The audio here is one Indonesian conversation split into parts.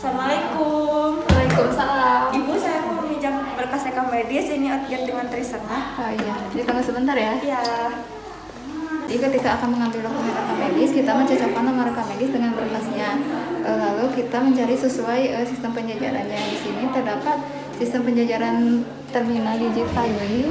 Assalamualaikum. Waalaikumsalam. Ibu, saya mau meminjam berkas rekam medis ini outget dengan Trisana. Oh iya, jadi tunggu sebentar ya. Iya. Jadi ketika akan mengambil dokumen rekam medis, kita mencocokkan nomor rekam medis dengan berkasnya. Lalu kita mencari sesuai sistem penjajarannya. Di sini terdapat sistem penjajaran terminal digit filing.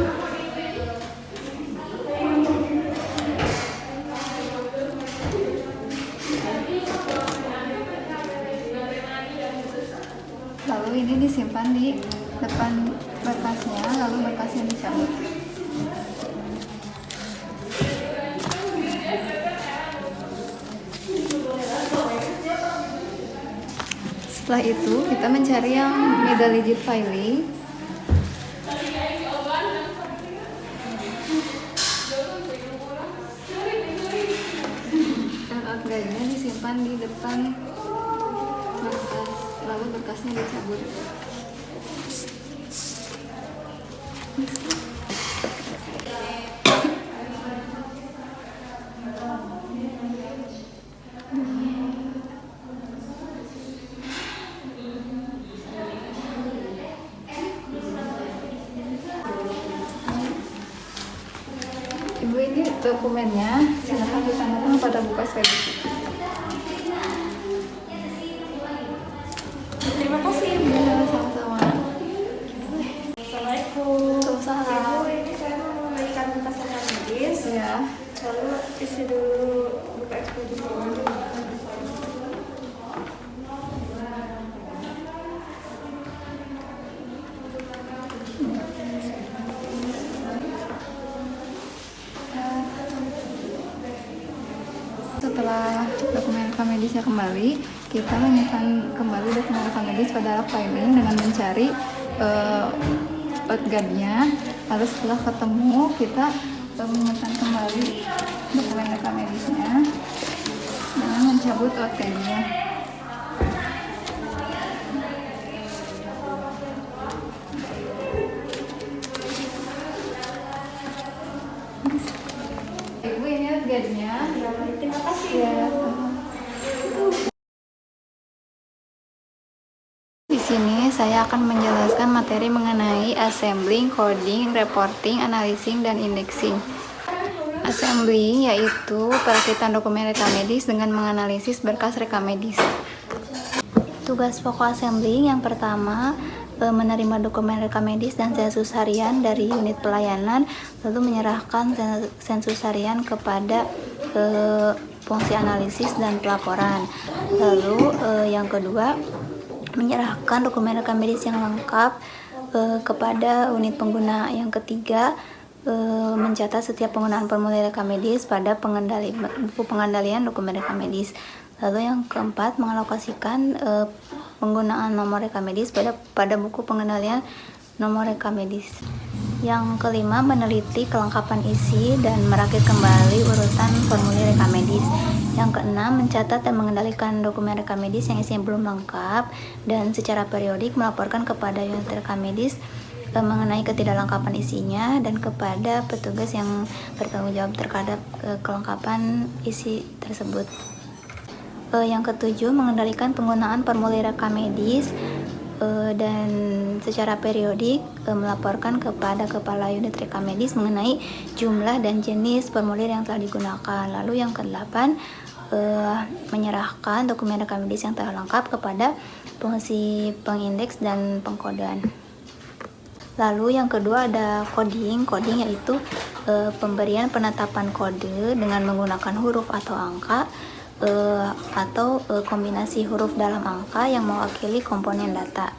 Lalu ini disimpan di depan berkasnya, lalu berkasnya dicabut. Setelah itu kita mencari yang middle digit filing. Dan outguide-nya disimpan di depan berkas, lalu berkasnya dicabut. Ibu, ini dokumennya, silahkan ditandatangan pada buku ekspedisi. Terima kasih, Ibu. Ya, sama-sama. Assalamualaikum. Waalaikumsalam. Ibu, ini saya mau memberikan berkas rekam medis. Ya. Lalu isi dulu buku ekspedisi. Setelah dokumen rekam medisnya kembali, kita menyimpan kembali dokumen rekam medis pada rak filing dengan mencari outguide-nya. Lalu setelah ketemu, kita menyimpan kembali dokumen rekam medisnya dengan mencabut outguide-nya. Ibu, ini outguide-nya. Ya, terima kasih. Ya. Di sini saya akan menjelaskan materi mengenai assembling, coding, reporting, analyzing, dan indexing. Assembling yaitu perakitan dokumen rekam medis dengan menganalisis berkas rekam medis. Tugas pokok assembling yang pertama, menerima dokumen rekam medis dan sensus harian dari unit pelayanan, lalu menyerahkan sensus harian kepada fungsi analisis dan pelaporan. Lalu yang kedua, menyerahkan dokumen rekam medis yang lengkap kepada unit pengguna. Yang ketiga, mencatat setiap penggunaan formulir rekam medis pada buku pengendalian dokumen rekam medis. Lalu yang keempat, mengalokasikan penggunaan nomor rekam medis pada buku pengendalian nomor rekam medis. Yang kelima, meneliti kelengkapan isi dan merakit kembali urutan formulir rekam medis. Yang keenam, mencatat dan mengendalikan dokumen rekam medis yang isinya belum lengkap dan secara periodik melaporkan kepada unit rekam medis mengenai ketidaklengkapan isinya dan kepada petugas yang bertanggung jawab terhadap kelengkapan isi tersebut. Yang ketujuh, mengendalikan penggunaan formulir rekam medis dan secara periodik melaporkan kepada kepala unit rekam medis mengenai jumlah dan jenis formulir yang telah digunakan. Lalu yang ke-8, menyerahkan dokumen rekam medis yang telah lengkap kepada fungsi pengindeks dan pengkodean. Lalu yang kedua ada coding. Coding yaitu pemberian penetapan kode dengan menggunakan huruf atau angka atau kombinasi huruf dalam angka yang mewakili komponen data.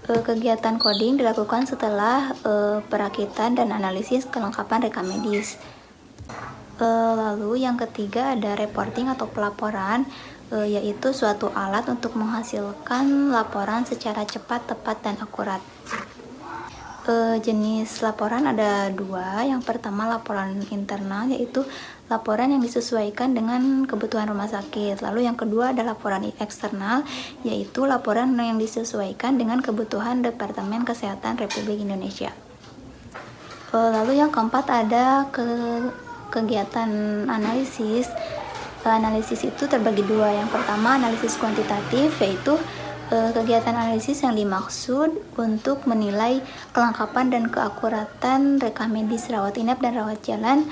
Kegiatan coding dilakukan setelah perakitan dan analisis kelengkapan rekam medis. Lalu yang ketiga ada reporting atau pelaporan, yaitu suatu alat untuk menghasilkan laporan secara cepat, tepat, dan akurat. Jenis laporan ada dua. Yang pertama, laporan internal, yaitu laporan yang disesuaikan dengan kebutuhan rumah sakit. Lalu yang kedua ada laporan eksternal, yaitu laporan yang disesuaikan dengan kebutuhan Departemen Kesehatan Republik Indonesia. Lalu yang keempat ada kegiatan analisis. Analisis itu terbagi dua. Yang pertama analisis kuantitatif, yaitu kegiatan analisis yang dimaksud untuk menilai kelengkapan dan keakuratan rekam medis rawat inap dan rawat jalan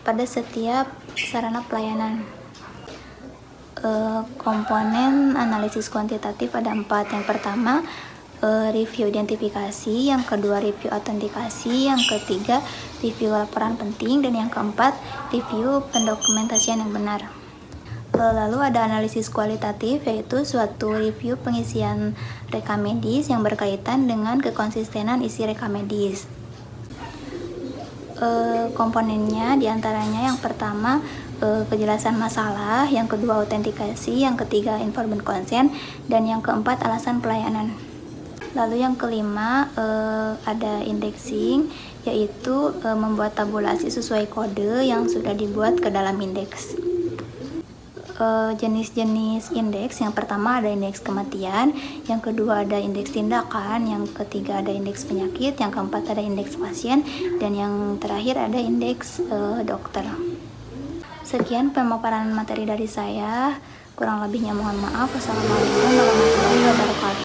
pada setiap sarana pelayanan. Komponen analisis kuantitatif ada 4. Yang pertama review identifikasi, yang kedua review autentikasi, yang ketiga review laporan penting, dan yang keempat review pendokumentasian yang benar. Lalu ada analisis kualitatif, yaitu suatu review pengisian rekam medis yang berkaitan dengan kekonsistenan isi rekam medis. Komponennya diantaranya yang pertama kejelasan masalah, yang kedua autentikasi, yang ketiga informed consent, dan yang keempat alasan pelayanan. Lalu yang kelima ada indexing, yaitu membuat tabulasi sesuai kode yang sudah dibuat ke dalam indeks. Jenis-jenis indeks, yang pertama ada indeks kematian, yang kedua ada indeks tindakan, yang ketiga ada indeks penyakit, yang keempat ada indeks pasien, dan yang terakhir ada indeks dokter. Sekian pemaparan materi dari saya, kurang lebihnya mohon maaf. Wassalamualaikum warahmatullahi wabarakatuh.